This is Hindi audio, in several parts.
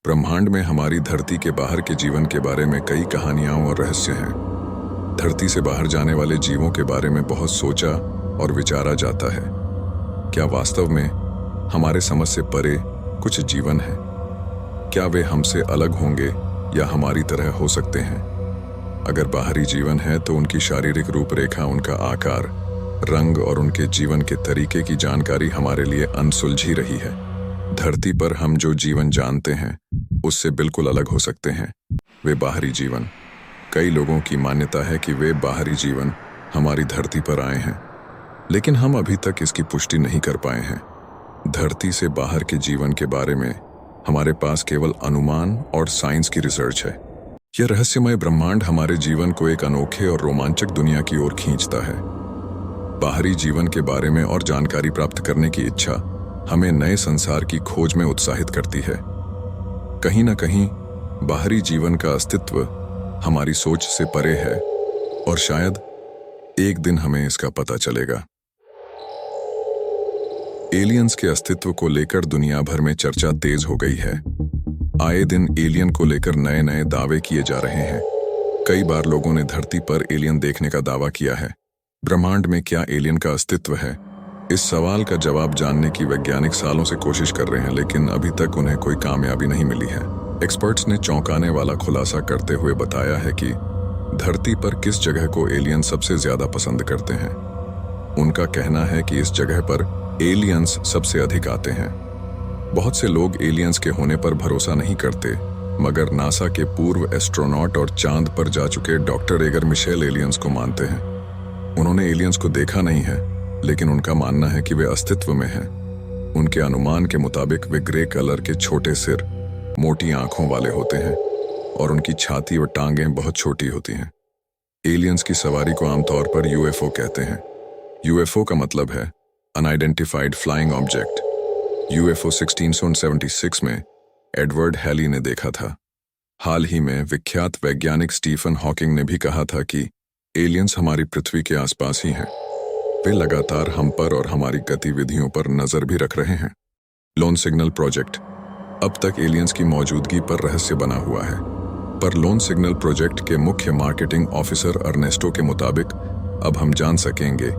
ब्रह्मांड में हमारी धरती के बाहर के जीवन के बारे में कई कहानियां और रहस्य हैं। धरती से बाहर जाने वाले जीवों के बारे में बहुत सोचा और विचारा जाता है। क्या वास्तव में हमारे समझ से परे कुछ जीवन है? क्या वे हमसे अलग होंगे या हमारी तरह हो सकते हैं? अगर बाहरी जीवन है तो उनकी शारीरिक रूपरेखा, उनका आकार, रंग और उनके जीवन के तरीके की जानकारी हमारे लिए अनसुलझी रही है। धरती पर हम जो जीवन जानते हैं उससे बिल्कुल अलग हो सकते हैं वे बाहरी जीवन। कई लोगों की मान्यता है कि वे बाहरी जीवन हमारी धरती पर आए हैं, लेकिन हम अभी तक इसकी पुष्टि नहीं कर पाए हैं। धरती से बाहर के जीवन के बारे में हमारे पास केवल अनुमान और साइंस की रिसर्च है। यह रहस्यमय ब्रह्मांड हमारे जीवन को एक अनोखे और रोमांचक दुनिया की ओर खींचता है। बाहरी जीवन के बारे में और जानकारी प्राप्त करने की इच्छा हमें नए संसार की खोज में उत्साहित करती है। कहीं ना कहीं बाहरी जीवन का अस्तित्व हमारी सोच से परे है और शायद एक दिन हमें इसका पता चलेगा। एलियंस के अस्तित्व को लेकर दुनिया भर में चर्चा तेज हो गई है। आए दिन एलियन को लेकर नए नए दावे किए जा रहे हैं। कई बार लोगों ने धरती पर एलियन देखने का दावा किया है। ब्रह्मांड में क्या एलियन का अस्तित्व है? इस सवाल का जवाब जानने की वैज्ञानिक सालों से कोशिश कर रहे हैं, लेकिन अभी तक उन्हें कोई कामयाबी नहीं मिली है। एक्सपर्ट्स ने चौंकाने वाला खुलासा करते हुए बताया है कि धरती पर किस जगह को एलियन सबसे ज्यादा पसंद करते हैं। उनका कहना है कि इस जगह पर एलियंस सबसे अधिक आते हैं। बहुत से लोग एलियंस के होने पर भरोसा नहीं करते, मगर नासा के पूर्व एस्ट्रोनॉट और चांद पर जा चुके डॉक्टर एगर मिशेल एलियंस को मानते हैं। उन्होंने एलियंस को देखा नहीं है, लेकिन उनका मानना है कि वे अस्तित्व में हैं। उनके अनुमान के मुताबिक वे ग्रे कलर के छोटे सिर, मोटी आंखों वाले होते हैं और उनकी छाती और टांगें बहुत छोटी होती हैं। एलियंस की सवारी को आमतौर पर यूएफओ कहते हैं। यूएफओ का मतलब है अनआइडेंटिफाइड फ्लाइंग ऑब्जेक्ट। यूएफओ 1676 में एडवर्ड हैली ने देखा था। हाल ही में विख्यात वैज्ञानिक स्टीफन हॉकिंग ने भी कहा था कि एलियंस हमारी पृथ्वी के आसपास ही हैं। वे लगातार हम पर और हमारी गतिविधियों पर नजर भी रख रहे हैं। लोन सिग्नल प्रोजेक्ट अब तक एलियंस की मौजूदगी पर रहस्य बना हुआ है, पर लोन सिग्नल प्रोजेक्ट के मुख्य मार्केटिंग ऑफिसर अर्नेस्टो के मुताबिक अब हम जान सकेंगे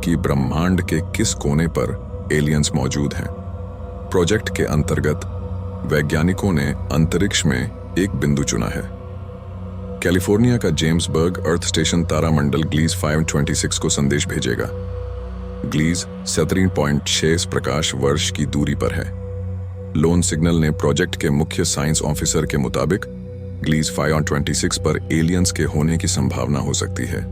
कि ब्रह्मांड के किस कोने पर एलियंस मौजूद हैं। प्रोजेक्ट के अंतर्गत वैज्ञानिकों ने अंतरिक्ष में एक बिंदु चुना है। कैलिफोर्निया का जेम्सबर्ग अर्थ स्टेशन तारामंडल ग्लीज 526 को संदेश भेजेगा। ग्लीज 17.6 प्रकाश वर्ष की दूरी पर है। लोन सिग्नल ने प्रोजेक्ट के मुख्य साइंस ऑफिसर के मुताबिक ग्लीज 526 पर एलियंस के होने की संभावना हो सकती है।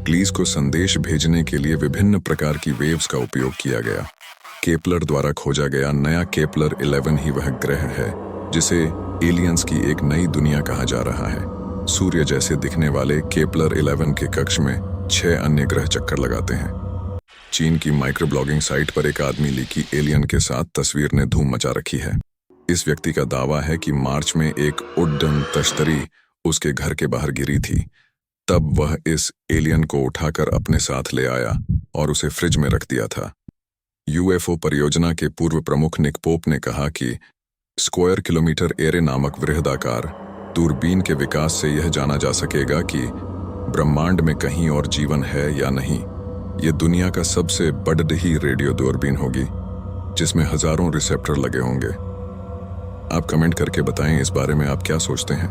ग्लीज को संदेश भेजने के लिए विभिन्न प्रकार की वेव्स का उपयोग किया गया। केपलर द्वारा खोजा गया नया केपलर 11 ही वह ग्रह है जिसे एलियंस की एक नई दुनिया कहा जा रहा है। सूर्य जैसे दिखने वाले केपलर 11 के कक्ष में 6 अन्य ग्रह चक्कर लगाते हैं। चीन की माइक्रो ब्लॉगिंग साइट पर एक आदमी लिखी एलियन के साथ तस्वीर ने धूम मचा रखी है। इस व्यक्ति का दावा है कि मार्च में एक उड्डयन तश्तरी उसके घर के बाहर गिरी थी। तब वह इस एलियन को उठाकर अपने साथ ले आया और उसे फ्रिज में रख दिया था। यूएफओ परियोजना के पूर्व प्रमुख निक पोप ने कहा कि स्क्वायर किलोमीटर एरे नामक वृहदाकार दूरबीन के विकास से यह जाना जा सकेगा कि ब्रह्मांड में कहीं और जीवन है या नहीं। यह दुनिया का सबसे बड़ी रेडियो दूरबीन होगी जिसमें हजारों रिसेप्टर लगे होंगे। आप कमेंट करके बताएं इस बारे में आप क्या सोचते हैं।